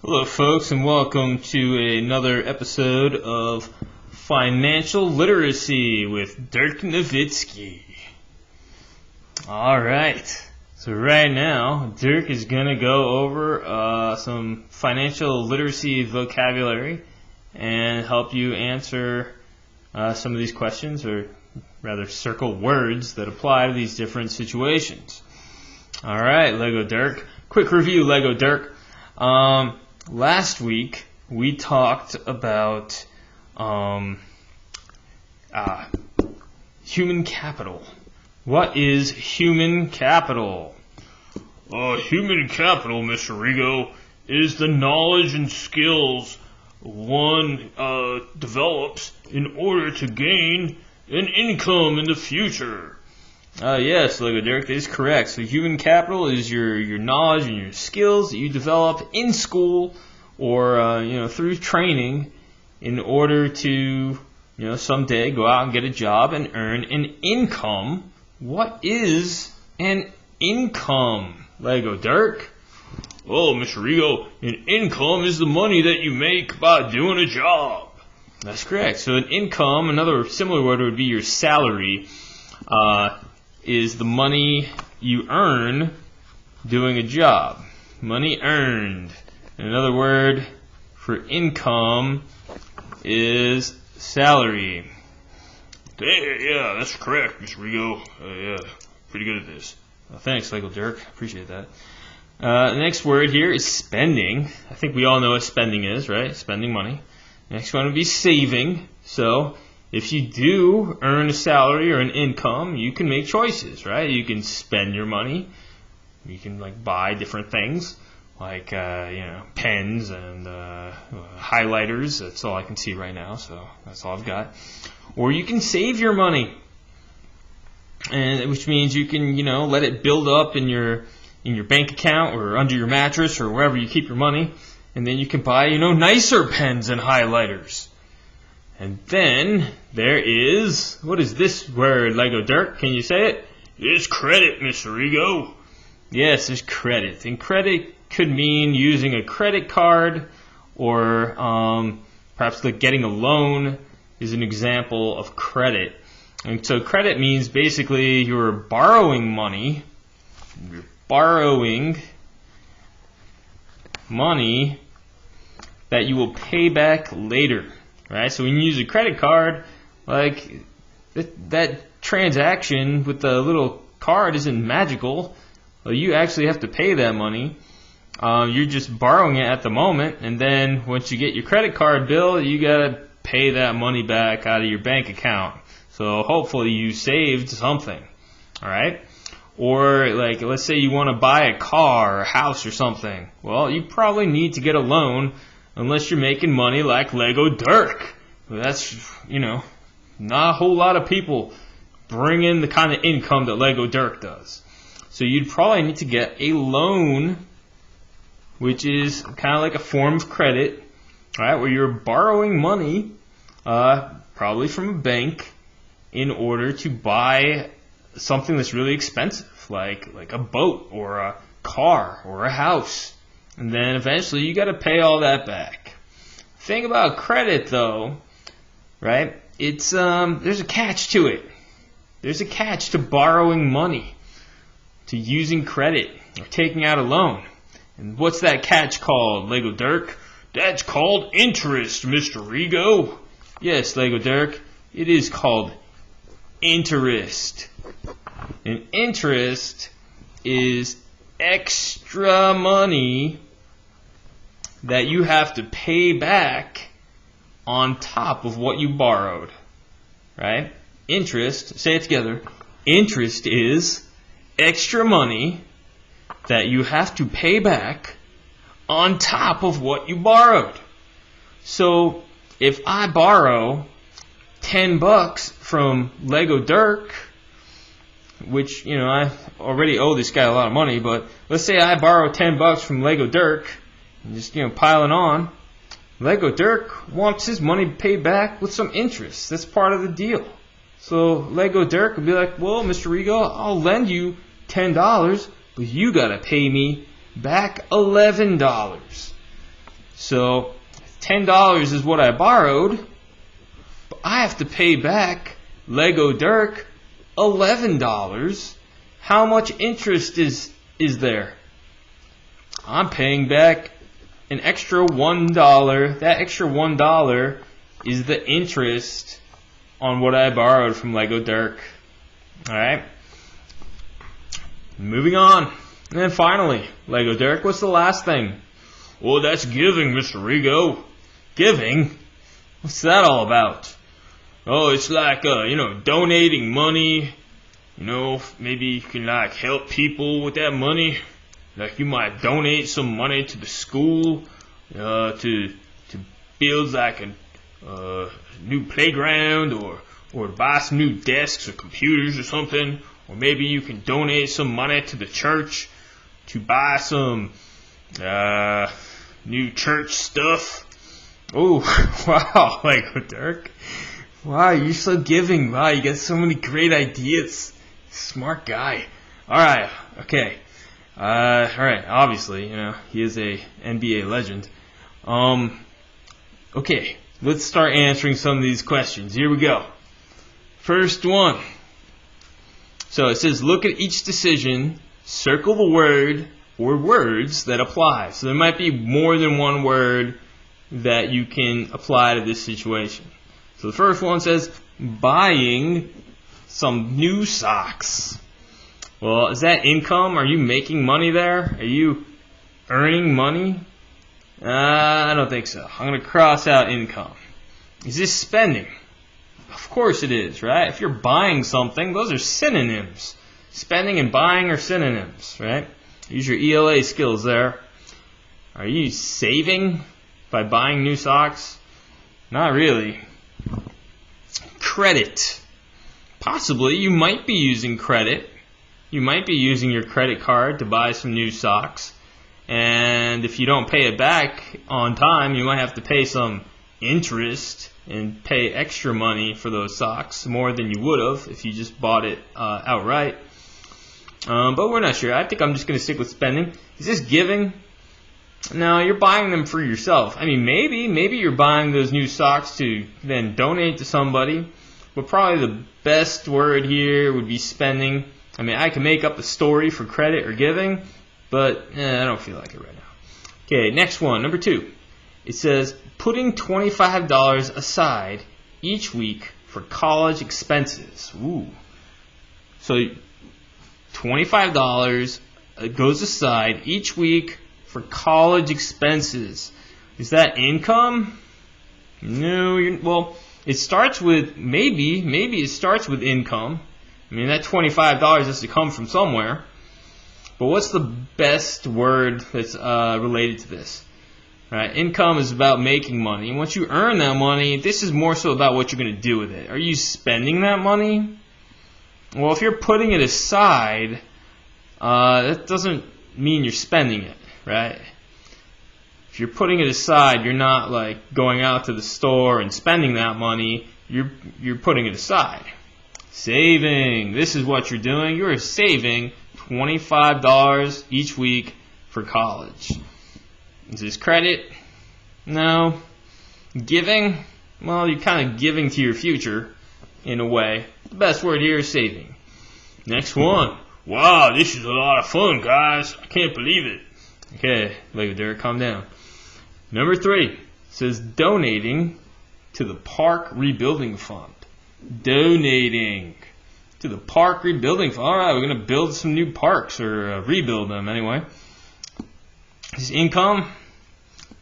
Hello, folks, and welcome to another episode of Financial Literacy with Dirk Nowitzki. All right, so right now, Dirk is going to go over some financial literacy vocabulary and help you answer some of these questions, or rather circle words that apply to these different situations. All right, Lego Dirk. Quick review, Lego Dirk. Last week, we talked about human capital. What is human capital? Human capital, Mr. Rigo, is the knowledge and skills one develops in order to gain an income in the future. Yes, Lego Dirk, that is correct. So human capital is your knowledge and your skills that you develop in school or through training in order to someday go out and get a job and earn an income. What is an income, Lego Dirk? Oh, Mr. Rigo, an income is the money that you make by doing a job. That's correct. So an income, another similar word would be your salary, is the money you earn doing a job. Money earned. Another word for income is salary. Yeah, that's correct, Mr. Rigo. Yeah, pretty good at this. Thanks, Lego Dirk. Appreciate that. The next word here is spending. I think we all know what spending is, right? Spending money. Next one would be saving. So if you do earn a salary or an income, you can make choices, right? You can spend your money. You can buy different things like pens and highlighters. That's all I can see right now, so that's all I've got. Or you can save your money, and which means you can let it build up in your bank account or under your mattress or wherever you keep your money, and then you can buy nicer pens and highlighters. And then there is, what is this word, Lego Dirk? Can you say it? It's credit, Mr. Rigo. Yes, there's credit. And credit could mean using a credit card, or perhaps getting a loan is an example of credit. And so credit means basically you're borrowing money. You're borrowing money that you will pay back later. Right, so when you use a credit card, that transaction with the little card isn't magical. You actually have to pay that money. You're just borrowing it at the moment, and then once you get your credit card bill, you gotta pay that money back out of your bank account. So hopefully you saved something. All right, or let's say you want to buy a car or a house or something. Well, you probably need to get a loan. Unless you're making money like Lego Dirk. That's, not a whole lot of people bring in the kind of income that Lego Dirk does. So you'd probably need to get a loan, which is kind of like a form of credit, right, where you're borrowing money, probably from a bank, in order to buy something that's really expensive, like a boat or a car or a house. And then eventually you got to pay all that back. Thing about credit, though, right? It's there's a catch to it. There's a catch to borrowing money, to using credit or taking out a loan. And what's that catch called, Lego Dirk? That's called interest, Mr. Rigo. Yes, Lego Dirk, it is called interest. And interest is extra money that you have to pay back on top of what you borrowed, right? Interest, say it together, interest is extra money that you have to pay back on top of what you borrowed. So if I borrow $10 from Lego Dirk, which, I already owe this guy a lot of money, but let's say I borrow $10 from Lego Dirk, and just, piling on. Lego Dirk wants his money paid back with some interest. That's part of the deal. So Lego Dirk would be like, well, Mr. Rigo, I'll lend you $10, but you got to pay me back $11. So $10 is what I borrowed, but I have to pay back Lego Dirk $11. How much interest is there? I'm paying back an extra $1. That extra $1 is the interest on what I borrowed from Lego Dirk. Alright? Moving on. And then finally, Lego Dirk, what's the last thing? Well, that's giving, Mr. Rigo. Giving? What's that all about? Oh, it's like, donating money. Maybe you can, help people with that money. Like, you might donate some money to the school to build, like, a new playground or buy some new desks or computers or something. Or maybe you can donate some money to the church to buy some new church stuff. Oh, wow, Lego Dirk. Wow, you're so giving. Wow, you got so many great ideas. Smart guy. Alright, okay. Alright, obviously, he is a NBA legend. Okay, let's start answering some of these questions. Here we go. First one. So it says, look at each decision, circle the word or words that apply. So there might be more than one word that you can apply to this situation. So the first one says, buying some new socks. Well, is that income? Are you making money there? Are you earning money? I don't think so. I'm going to cross out income. Is this spending? Of course it is, right? If you're buying something, those are synonyms. Spending and buying are synonyms, right? Use your ELA skills there. Are you saving by buying new socks? Not really. Credit. Possibly, you might be using credit. You might be using your credit card to buy some new socks. And if you don't pay it back on time, you might have to pay some interest and pay extra money for those socks, more than you would have if you just bought it outright. But we're not sure. I think I'm just going to stick with spending. Is this giving? No, you're buying them for yourself. I mean, maybe you're buying those new socks to then donate to somebody. But probably the best word here would be spending. I mean, I can make up a story for credit or giving, but I don't feel like it right now. Okay, next one, number 2. It says, putting $25 aside each week for college expenses. Ooh. So $25 goes aside each week for college expenses. Is that income? No. Well, it starts with, maybe it starts with income. I mean, that $25 has to come from somewhere. But what's the best word that's related to this? Right? Income is about making money. And once you earn that money, this is more so about what you're going to do with it. Are you spending that money? Well, if you're putting it aside, that doesn't mean you're spending it, right? If you're putting it aside, you're not like going out to the store and spending that money. You're putting it aside. Saving. This is what you're doing. You're saving $25 each week for college. Is this credit? No. Giving? Well, you're kind of giving to your future in a way. The best word here is saving. Next one. Wow, this is a lot of fun, guys. I can't believe it. Okay, Lego Dirk, calm down. Number 3 says donating to the Park Rebuilding Fund. Donating to the Park Rebuilding Fund. All right, we're going to build some new parks, or rebuild them anyway. Is income?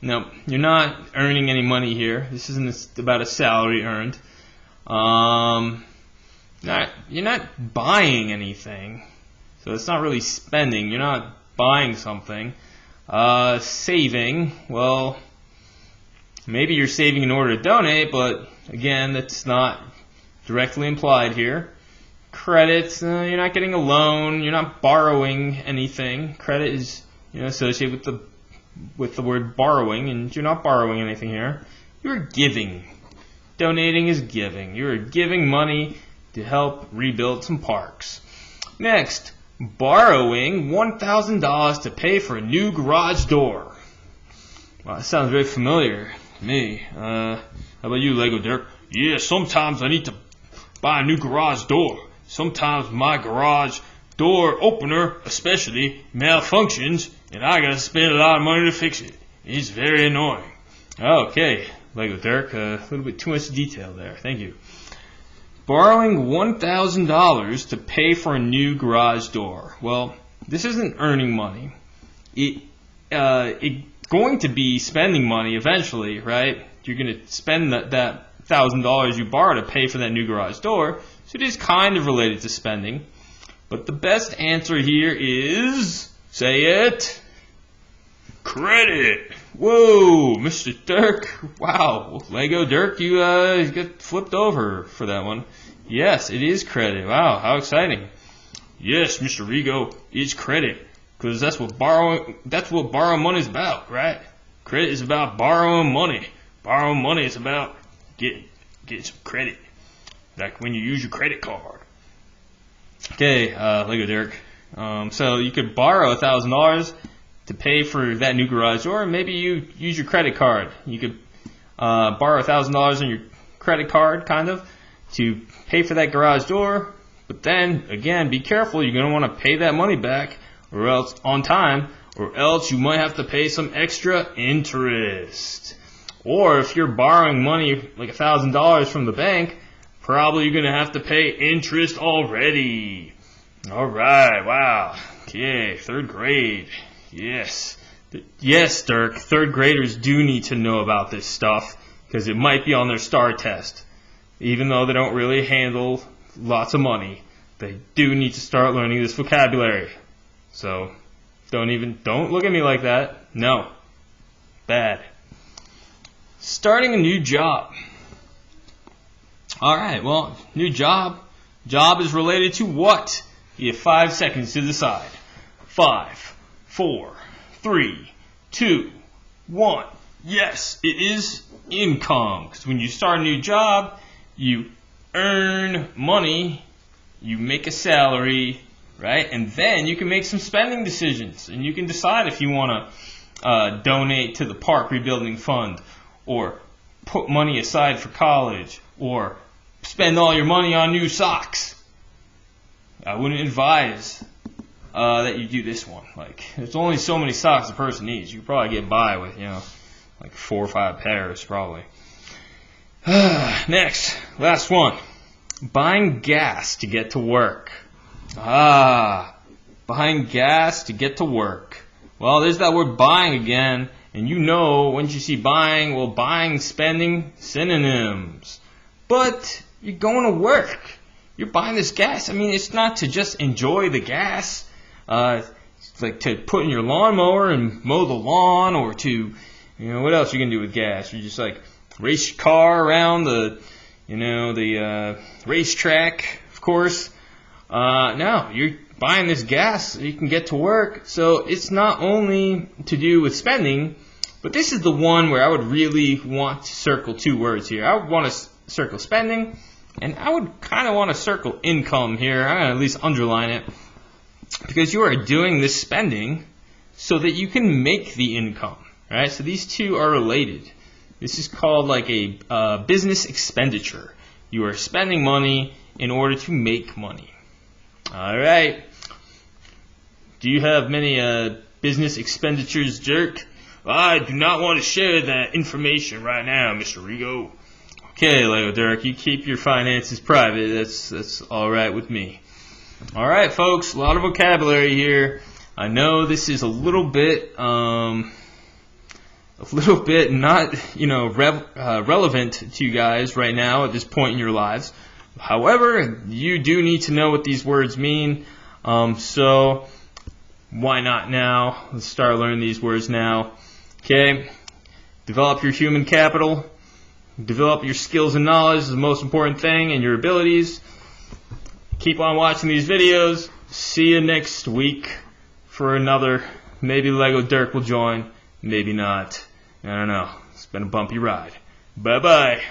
No, you're not earning any money here. This isn't about a salary earned. You're not buying anything, so it's not really spending. You're not buying something. Saving, well, maybe you're saving in order to donate, but again, that's not directly implied here. Credit, you're not getting a loan. You're not borrowing anything. Credit is associated with the word borrowing, and you're not borrowing anything here. You're giving. Donating is giving. You're giving money to help rebuild some parks. Next, borrowing $1,000 to pay for a new garage door. Well, that sounds very familiar to me. How about you, Lego Dirk? Yeah, sometimes I need to buy a new garage door. Sometimes my garage door opener, especially, malfunctions, and I gotta spend a lot of money to fix it. It's very annoying. Okay, Lego Dirk, a little bit too much detail there. Thank you. Borrowing $1,000 to pay for a new garage door. Well, this isn't earning money. It's going to be spending money eventually, right? You're going to spend that $1,000 you borrow to pay for that new garage door, so it is kind of related to spending. But the best answer here is, say it, credit. Whoa, Mr. Dirk. Wow, Lego Dirk, you got flipped over for that one. Yes, it is credit. Wow, how exciting. Yes, Mr. Rigo, it's credit. Because that's what borrowing money is about, right? Credit is about borrowing money. Borrowing money is about getting some credit. Like when you use your credit card. Okay, Lego Dirk. So you could borrow $1,000 to pay for that new garage door, and maybe you use your credit card. You could borrow $1,000 on your credit card, kind of, to pay for that garage door. But then, again, be careful. You're going to want to pay that money back, or else on time, or else you might have to pay some extra interest. Or if you're borrowing money, like $1,000 from the bank, probably you're going to have to pay interest already. All right, wow. Okay, 3rd grade. Yes. Yes, Dirk, 3rd graders do need to know about this stuff because it might be on their STAR test. Even though they don't really handle lots of money, they do need to start learning this vocabulary. So, don't look at me like that. No. Bad. Starting a new job. Alright, well, new job. Job is related to what? You have 5 seconds to decide. 5, 4, 3, 2, 1. Yes, it is income. Because when you start a new job, you earn money, you make a salary, right? And then you can make some spending decisions. And you can decide if you want to donate to the park rebuilding fund, or put money aside for college, or spend all your money on new socks. I wouldn't advise that you do this one. Like, there's only so many socks a person needs. You could probably get by with, like 4 or 5 pairs, probably. Next, last one. Buying gas to get to work. Buying gas to get to work. Well, there's that word buying again. And once you see buying, well, buying, spending, synonyms. But you're going to work. You're buying this gas. I mean, it's not to just enjoy the gas. It's like to put in your lawnmower and mow the lawn, or to, what else you can do with gas? You just like race your car around the racetrack, of course. No, you're buying this gas so you can get to work. So it's not only to do with spending, but this is the one where I would really want to circle 2 words here. I would want to circle spending, and I would kind of want to circle income here. I'm going to at least underline it, because you are doing this spending so that you can make the income, right? So these two are related. This is called like a business expenditure. You are spending money in order to make money. All right. Do you have many business expenditures, Dirk? I do not want to share that information right now, Mr. Rigo. Okay, Lego Dirk, you keep your finances private. That's all right with me. All right, folks, a lot of vocabulary here. I know this is a little bit not, relevant to you guys right now at this point in your lives. However, you do need to know what these words mean. So why not now? Let's start learning these words now. Okay, develop your human capital. Develop your skills and knowledge is the most important thing, and your abilities. Keep on watching these videos. See you next week for another. Maybe Lego Dirk will join. Maybe not. I don't know. It's been a bumpy ride. Bye-bye.